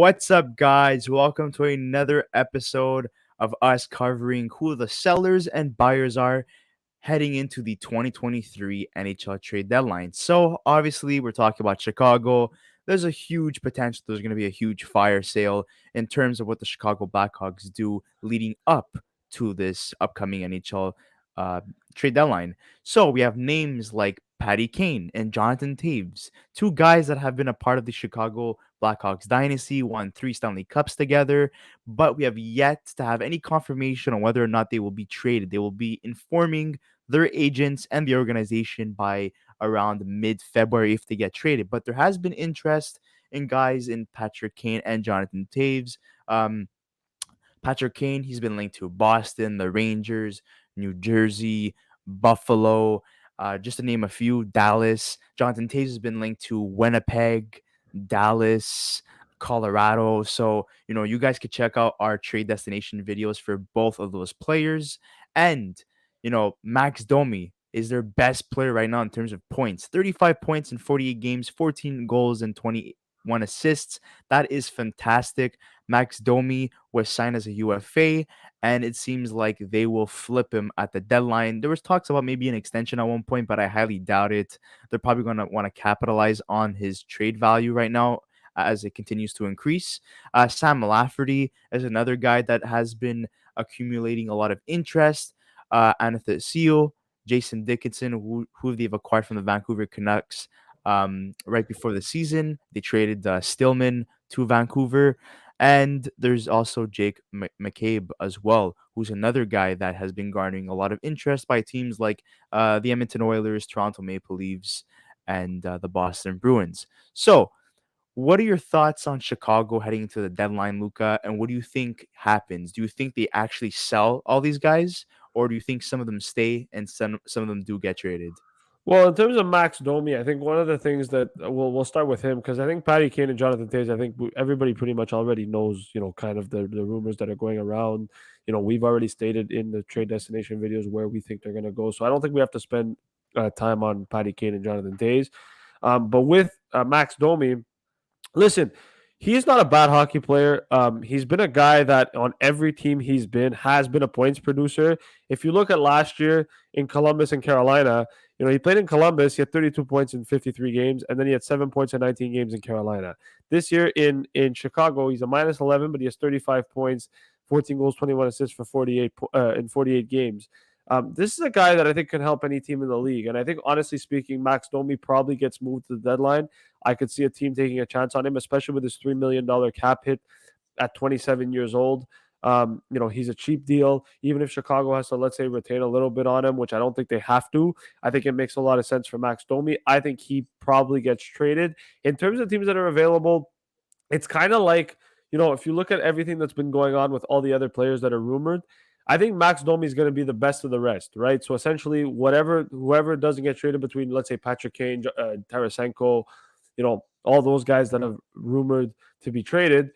What's up, guys? Welcome to another episode of us covering who the sellers and buyers are heading into the 2023 NHL Trade Deadline. So, obviously, we're talking about Chicago. There's a huge potential. There's going to be a huge fire sale in terms of what the Chicago Blackhawks do leading up to this upcoming NHL uh, trade deadline. So, we have names like Patty Kane and Jonathan Toews, two guys that have been a part of the Chicago Blackhawks dynasty, won 3 Stanley Cups together, but we have yet to have any confirmation on whether or not they will be traded. They will be informing their agents and the organization by around mid-February if they get traded. But there has been interest in guys in Patrick Kane and Jonathan Toews. Um, Patrick Kane, he's been linked to Boston, the Rangers, New Jersey, Buffalo, just to name a few, Dallas. Jonathan Toews has been linked to Winnipeg, Dallas, Colorado. So, you guys could check out our trade destination videos for both of those players. And, Max Domi is their best player right now in terms of points. 35 points in 48 games, 14 goals, and 21 assists. That is fantastic. Max Domi was signed as a UFA, and it seems like they will flip him at the deadline. There was talks about maybe an extension at one point, but I highly doubt it. They're probably going to want to capitalize on his trade value right now as it continues to increase. Sam Lafferty is another guy that has been accumulating a lot of interest. Anastasio, Jason Dickinson, who they've acquired from the Vancouver Canucks right before the season. They traded Stillman to Vancouver. And there's also Jake McCabe as well, who's another guy that has been garnering a lot of interest by teams like the Edmonton Oilers, Toronto Maple Leafs, and the Boston Bruins. So, what are your thoughts on Chicago heading into the deadline, Luca? And what do you think happens? Do you think they actually sell all these guys, or do you think some of them stay and some of them do get traded? Well, in terms of Max Domi, I think one of the things that we'll start with him because I think Patty Kane and Jonathan Toews, I think everybody pretty much already knows, kind of the rumors that are going around. We've already stated in the trade destination videos where we think they're going to go. So I don't think we have to spend time on Patty Kane and Jonathan Toews. But with Max Domi, listen, he's not a bad hockey player. He's been a guy that on every team he's been has been a points producer. If you look at last year in Columbus and Carolina, he played in Columbus. He had 32 points in 53 games, and then he had 7 points in 19 games in Carolina. This year in Chicago, he's a minus 11, but he has 35 points, 14 goals, 21 assists for 48 games. This is a guy that I think can help any team in the league. And I think, honestly speaking, Max Domi probably gets moved to the deadline. I could see a team taking a chance on him, especially with his $3 million cap hit at 27 years old. He's a cheap deal. Even if Chicago has to, let's say, retain a little bit on him, which I don't think they have to, I think it makes a lot of sense for Max Domi. I think he probably gets traded. In terms of teams that are available, it's kind of like, if you look at everything that's been going on with all the other players that are rumored, I think Max Domi is going to be the best of the rest, right? So essentially, whoever doesn't get traded between, let's say, Patrick Kane, Tarasenko, all those guys that are rumored to be traded,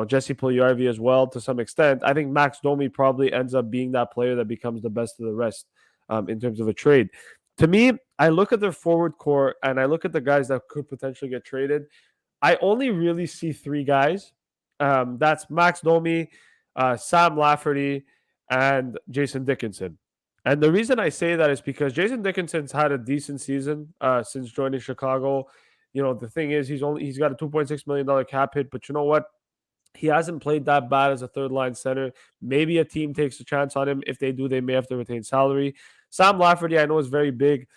Jesse Puljujarvi as well to some extent. I think Max Domi probably ends up being that player that becomes the best of the rest in terms of a trade. To me, I look at their forward core and I look at the guys that could potentially get traded. I only really see three guys. That's Max Domi, Sam Lafferty, and Jason Dickinson. And the reason I say that is because Jason Dickinson's had a decent season since joining Chicago. The thing is, he's got a $2.6 million cap hit, but you know what? He hasn't played that bad as a third line center. Maybe a team takes a chance on him. If they do, they may have to retain salary. Sam Lafferty, I know, is very big.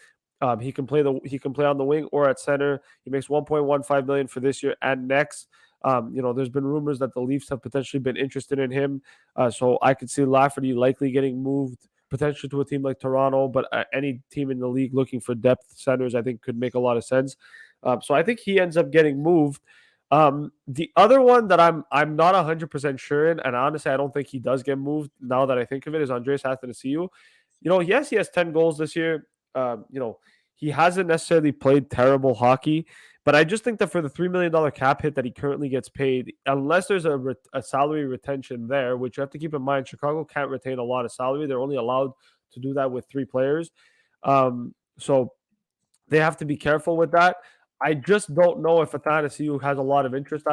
He can play on the wing or at center. He makes 1.15 million for this year and next. There's been rumors that the Leafs have potentially been interested in him. So I could see Lafferty likely getting moved potentially to a team like Toronto, but any team in the league looking for depth centers, I think could make a lot of sense. So I think he ends up getting moved. The other one that I'm not 100% sure in, and honestly, I don't think he does get moved now that I think of it, is Andreas Athanasiou. Yes, he has 10 goals this year. He hasn't necessarily played terrible hockey, but I just think that for the $3 million cap hit that he currently gets paid, unless there's a salary retention there, which you have to keep in mind, Chicago can't retain a lot of salary. They're only allowed to do that with three players. So they have to be careful with that. I just don't know if Athanasiou has a lot of interest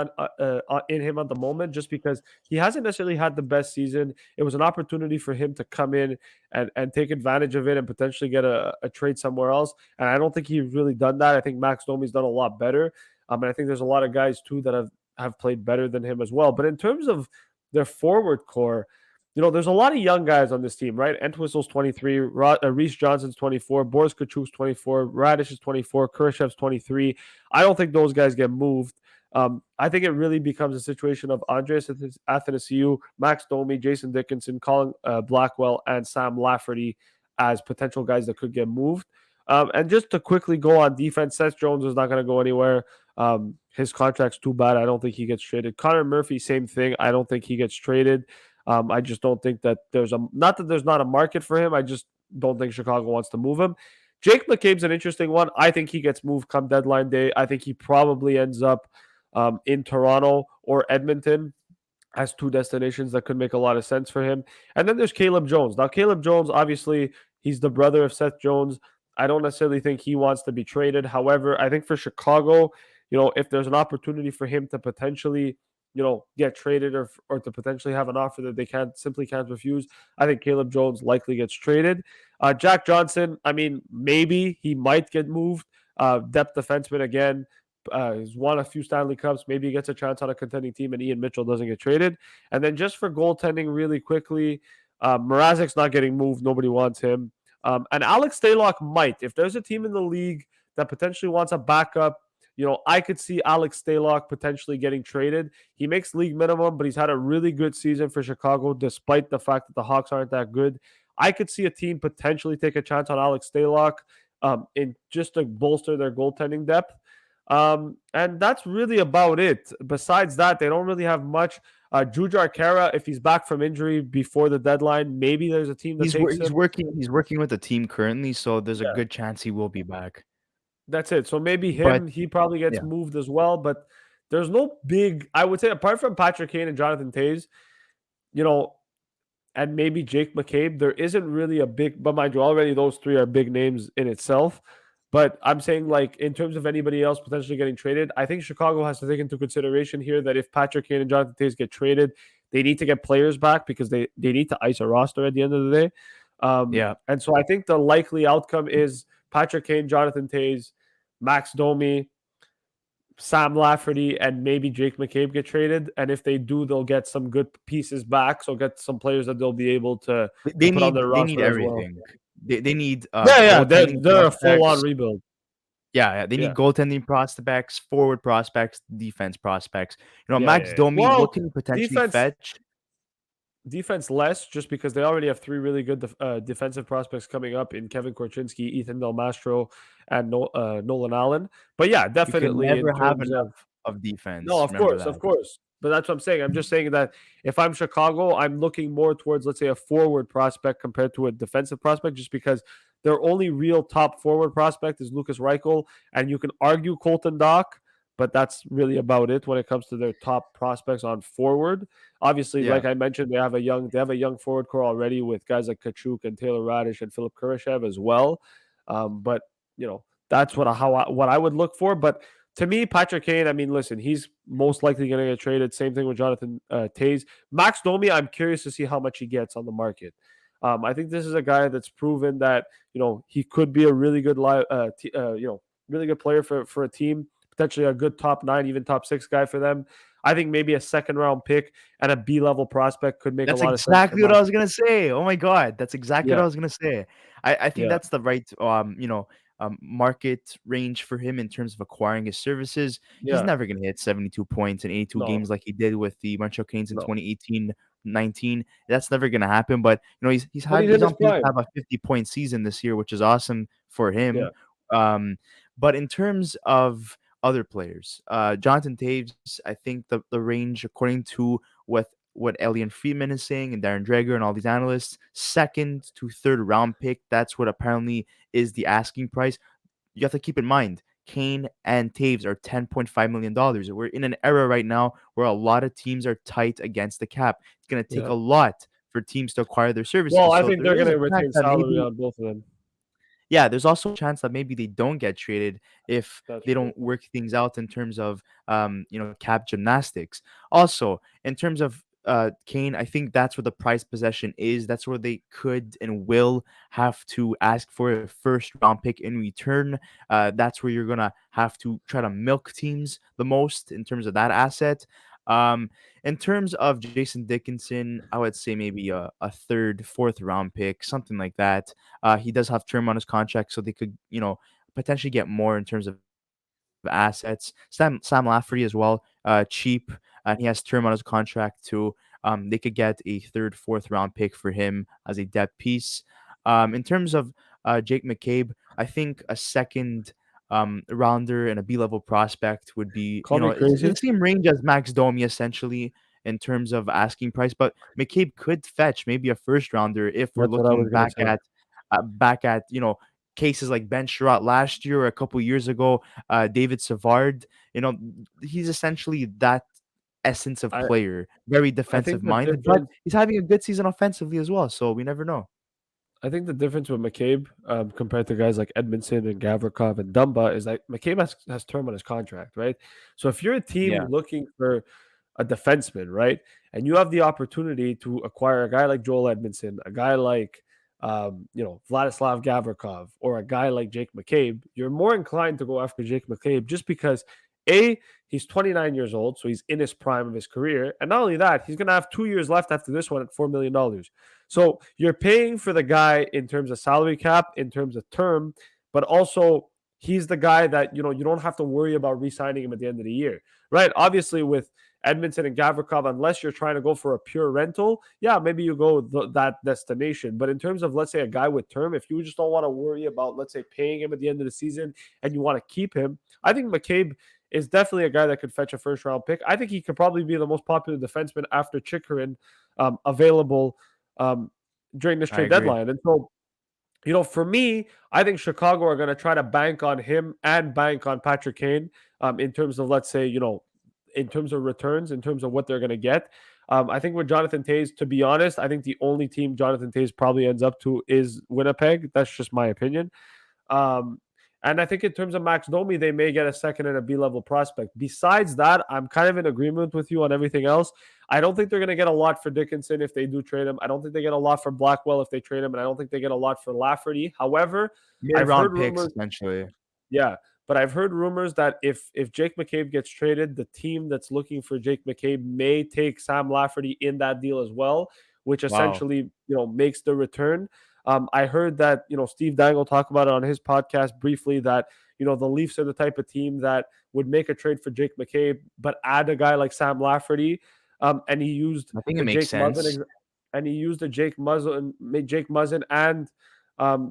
in him at the moment, just because he hasn't necessarily had the best season. It was an opportunity for him to come in and take advantage of it and potentially get a trade somewhere else. And I don't think he's really done that. I think Max Domi's done a lot better. And I think there's a lot of guys too that have played better than him as well. But in terms of their forward core, there's a lot of young guys on this team, right? Entwistle's 23, Reese Johnson's 24, Boris Kachuk's 24, Radish is 24, Kurashev's 23. I don't think those guys get moved. I think it really becomes a situation of Andreas Athanasiou, Max Domi, Jason Dickinson, Colin Blackwell, and Sam Lafferty as potential guys that could get moved. And just to quickly go on defense, Seth Jones is not going to go anywhere. His contract's too bad. I don't think he gets traded. Connor Murphy, same thing. I don't think he gets traded. I just don't think that not that there's not a market for him. I just don't think Chicago wants to move him. Jake McCabe's an interesting one. I think he gets moved come deadline day. I think he probably ends up in Toronto or Edmonton as two destinations that could make a lot of sense for him. And then there's Caleb Jones. Now, Caleb Jones, obviously, he's the brother of Seth Jones. I don't necessarily think he wants to be traded. However, I think for Chicago, if there's an opportunity for him to potentially, get traded or to potentially have an offer that they simply can't refuse, I think Caleb Jones likely gets traded. Jack Johnson, I mean, maybe he might get moved. Depth defenseman again. He's won a few Stanley Cups. Maybe he gets a chance on a contending team and Ian Mitchell doesn't get traded. And then just for goaltending really quickly, Mrazek's not getting moved. Nobody wants him. And Alex Stalock might. If there's a team in the league that potentially wants a backup, I could see Alex Stalock potentially getting traded. He makes league minimum, but he's had a really good season for Chicago, despite the fact that the Hawks aren't that good. I could see a team potentially take a chance on Alex Stalock in just to bolster their goaltending depth. And that's really about it. Besides that, they don't really have much. Jujhar Khaira, if he's back from injury before the deadline, maybe there's a team that takes He's him. working with the team currently, so there's a Yeah, good chance he will be back. that's it. So maybe But he probably gets yeah, moved as well. But there's no big, I would say, apart from Patrick Kane and Jonathan Toews, you know, and maybe Jake McCabe, there isn't really a big, but mind you, already those three are big names in itself. But I'm saying, like, in terms of anybody else potentially getting traded, I think Chicago has to take into consideration here that if Patrick Kane and Jonathan Toews get traded, they need to get players back because they need to ice a roster at the end of the day. yeah. And so I think the likely outcome is Patrick Kane, Jonathan Toews, Max Domi, Sam Lafferty, and maybe Jake McCabe get traded. And if they do, they'll get some good pieces back. So get some players that they'll be able to put on their They need roster as well. everything. They need Yeah. goaltending They're a full on prospects. rebuild. Yeah, they Yeah. need goaltending prospects, forward prospects, defense prospects. Max Yeah. Domi, what Well, can you potentially defense fetch? defense less, just because they already have three really good defensive prospects coming up in Kevin Korchinski, Ethan Del Mastro, and Nolan Allen. But yeah, You can definitely in never have terms enough of of no, defense. of Remember course, of that. course. But that's what I'm saying. I'm just saying that if I'm Chicago, I'm looking more towards, let's say, a forward prospect compared to a defensive prospect, just because their only real top forward prospect is Lucas Reichel, and you can argue Colton Dock, but that's really about it when it comes to their top prospects on forward. Obviously, Yeah. like I mentioned, they have a young forward core already with guys like Kachuk and Taylor Radish and Philip Kurashev as well. But that's what I would look for. But to me, Patrick Kane, I mean, listen, he's most likely going to get traded. Same thing with Jonathan Toews. Max Domi, I'm curious to see how much he gets on the market. I think this is a guy that's proven that he could be a really good really good player for a team, potentially a good top 9, even top 6 guy for them. I think maybe a second round pick and a B level prospect could make a That's lot of sense for exactly what I Max. was gonna say. Oh my god, that's exactly what Yeah, I was gonna say. I think yeah, that's the right market range for him in terms of acquiring his services. He's yeah. never gonna hit 72 points in 82 No, games like he did with the Montreal Canes in no. 2018-19. That's never gonna happen. But But he's he's in his on pace to prime. have a 50-point season this year, which is awesome for him. Yeah, Um, but in terms of other players, Jonathan Taves, I think the range according to what Elliot Friedman is saying and Darren Dreger and all these analysts, second to third round pick. That's what apparently is the asking price. You have to keep in mind, Kane and Taves are $10.5 million. We're in an era right now where a lot of teams are tight against the cap. It's going to take yeah. a lot for teams to acquire their Well, services. I So think there they're is going a to chance retain that salary maybe, on both of them. yeah, there's also a chance that maybe they don't get traded if That's they true. don't work things out in terms of cap gymnastics. Also, in terms of Kane, I think that's where the prize possession is. That's where they could and will have to ask for a first round pick in return. That's where you're gonna have to try to milk teams the most in terms of that asset. Um, in terms of Jason Dickinson, I would say maybe a third, fourth round pick, something like that. He does have term on his contract, so they could, potentially get more in terms of assets. Sam Lafferty as well, cheap, and he has term on his contract too. They could get a third, fourth round pick for him as a depth piece. In terms of Jake McCabe, I think a second rounder and a B level prospect would be, Call me it's the crazy. same range as Max Domi essentially in terms of asking price, but McCabe could fetch maybe a first rounder if we're That's what I looking was gonna say. back at cases like Ben Sherratt last year or a couple years ago, David Savard. He's essentially that essence of I player, very I defensive think the minded, but difference he's having a good season offensively as well. So we never know. I think the difference with McCabe compared to guys like Edmondson and Gavrikov and Dumba is that McCabe has term on his contract, right? So if you're a team Yeah, looking for a defenseman, right, and you have the opportunity to acquire a guy like Joel Edmondson, a guy like Vladislav Gavrikov, or a guy like Jake McCabe, you're more inclined to go after Jake McCabe just because a he's 29 years old, so he's in his prime of his career, and not only that, he's gonna have 2 years left after this one at $4 million. So you're paying for the guy in terms of salary cap, in terms of term, but also he's the guy that you don't have to worry about re-signing him at the end of the year, right? Obviously, with Edmonton and Gavrikov, unless you're trying to go for a pure rental, yeah, maybe you go that destination. But in terms of, let's say, a guy with term, if you just don't want to worry about, let's say, paying him at the end of the season and you want to keep him, I think McCabe is definitely a guy that could fetch a first round pick. I think he could probably be the most popular defenseman after Chikrin available um, during this I trade agree. deadline. And so, for me, I think Chicago are going to try to bank on him and bank on Patrick Kane in terms of, let's say, in terms of returns, in terms of what they're going to get. I think with Jonathan Toews, to be honest, I think the only team Jonathan Toews probably ends up to is Winnipeg. That's just my opinion. Um, and I think in terms of Max Domi, they may get a second and a B level prospect. Besides that, I'm kind of in agreement with you on everything else. I don't think they're going to get a lot for Dickinson if they do trade him. I don't think they get a lot for Blackwell if they trade him, and I don't think they get a lot for Lafferty. However, Mid I've heard round picks rumors, essentially. yeah, but I've heard rumors that if Jake McCabe gets traded, the team that's looking for Jake McCabe may take Sam Lafferty in that deal as well, which Wow. essentially makes the return. I heard that Steve Dangle talk about it on his podcast briefly that the Leafs are the type of team that would make a trade for Jake McCabe, but add a guy like Sam Lafferty, and he used I think it the makes Jake Muzzin sense. and he used the Jake Muzzin and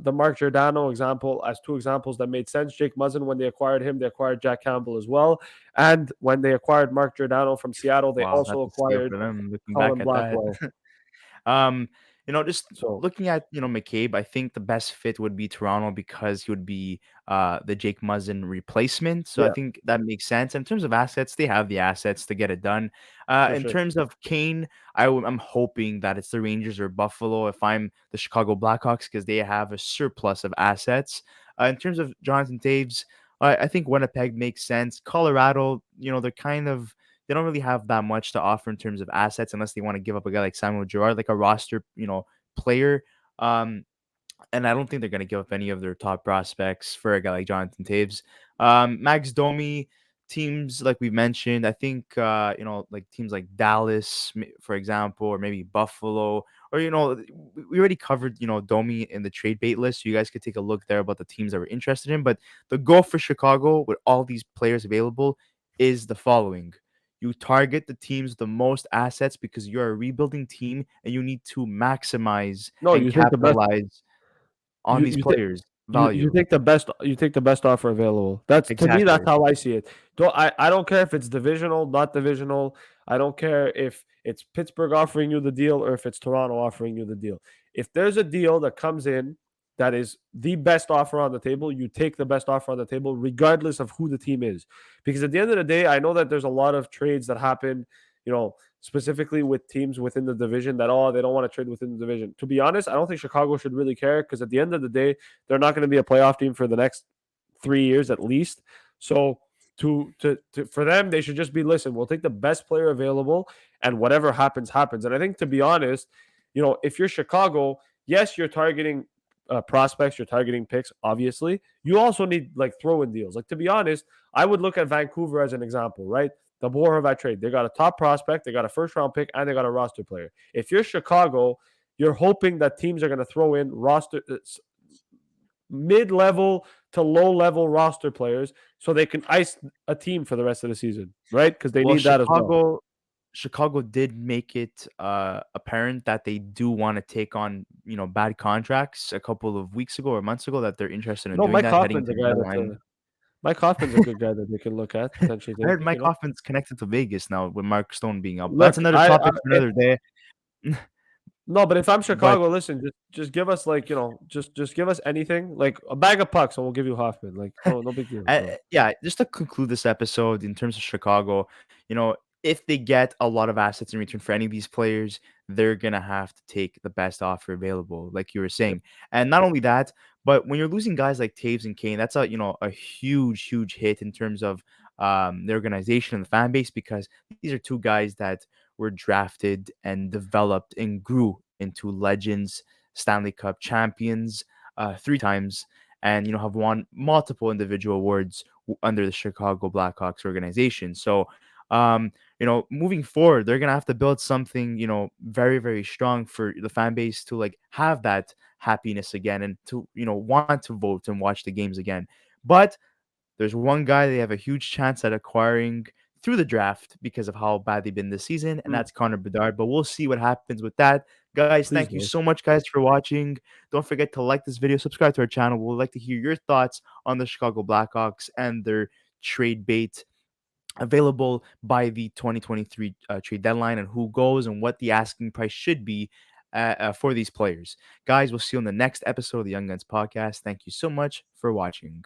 the Mark Giordano example as two examples that made sense. Jake Muzzin, when they acquired him, they acquired Jack Campbell as well. And when they acquired Mark Giordano from Seattle, they Wow, also that's a steal acquired for them looking back Colin at that. Blackwell. Um, just So, looking at, McCabe, I think the best fit would be Toronto because he would be the Jake Muzzin replacement. So I yeah, think that makes sense. In terms of assets, they have the assets to get it done. for In sure. terms of Kane, I'm hoping that it's the Rangers or Buffalo if I'm the Chicago Blackhawks because they have a surplus of assets. In terms of Jonathan Taves, I think Winnipeg makes sense. Colorado, they don't really have that much to offer in terms of assets unless they want to give up a guy like Samuel Girard, like a roster, player. Um, and I don't think they're going to give up any of their top prospects for a guy like Jonathan Taves. Max Domi, teams like we mentioned, I think, like teams like Dallas, for example, or maybe Buffalo, or, we already covered, Domi in the trade bait list. So you guys could take a look there about the teams that we're interested in. But the goal for Chicago with all these players available is the following. You target the teams with the most assets because you're a rebuilding team and you need to maximize No, and you take the best. capitalize on You these you take players' you value. take the best offer available. That's to me. That's Exactly. how I see it. I don't care if it's divisional, not divisional. I don't care if it's Pittsburgh offering you the deal or if it's Toronto offering you the deal. If there's a deal that comes in that is the best offer on the table, you take the best offer on the table, regardless of who the team is. Because at the end of the day, I know that there's a lot of trades that happen, you know, specifically with teams within the division that, oh, they don't want to trade within the division. To be honest, I don't think Chicago should really care because at the end of the day, they're not going to be a playoff team for the next 3 years at least. So to for them, they should just be, listen, we'll take the best player available and whatever happens, happens. And I think, to be honest, if you're Chicago, yes, you're targeting prospects, you're targeting picks, obviously. You also need like throw-in deals. Like, to be honest, I would look at Vancouver as an example, right? The Boervat trade. They got a top prospect, they got a first-round pick, and they got a roster player. If you're Chicago, you're hoping that teams are going to throw in roster mid-level to low-level roster players so they can ice a team for the rest of the season, right? Because they Well, need that as well. Chicago did make it apparent that they do want to take on bad contracts a couple of weeks ago or months ago, that they're interested in No, doing Mike that heading Hoffman's to a the guy deadline. Mike Hoffman's a good guy that they can look at potentially I heard taking. Mike Hoffman's connected to Vegas now with Mark Stone being out. But that's Look, another I topic for if another day. no, but if I'm But Chicago, listen, just give us, like, just give us anything, like a bag of pucks, and we'll give you Hoffman. Like, no big deal, bro. yeah, just to conclude this episode in terms of Chicago, if they get a lot of assets in return for any of these players, they're gonna have to take the best offer available, like you were Yeah. saying. And not only that, but when you're losing guys like Taves and Kane, that's a huge hit in terms of the organization and the fan base, because these are two guys that were drafted and developed and grew into legends, Stanley Cup champions, 3 times, and have won multiple individual awards under the Chicago Blackhawks organization. So, moving forward, they're gonna have to build something, very strong for the fan base to like have that happiness again and to want to vote and watch the games again. But there's one guy they have a huge chance at acquiring through the draft because of how bad they've been this season, and Mm, that's Connor Bedard. But we'll see what happens with that. Guys, please thank you do. so much, guys, for watching. Don't forget to like this video, subscribe to our channel. We'd like to hear your thoughts on the Chicago Blackhawks and their trade bait available by the 2023 trade deadline, and who goes and what the asking price should be for these players. Guys, we'll see you on the next episode of the Young Guns podcast. Thank you so much for watching.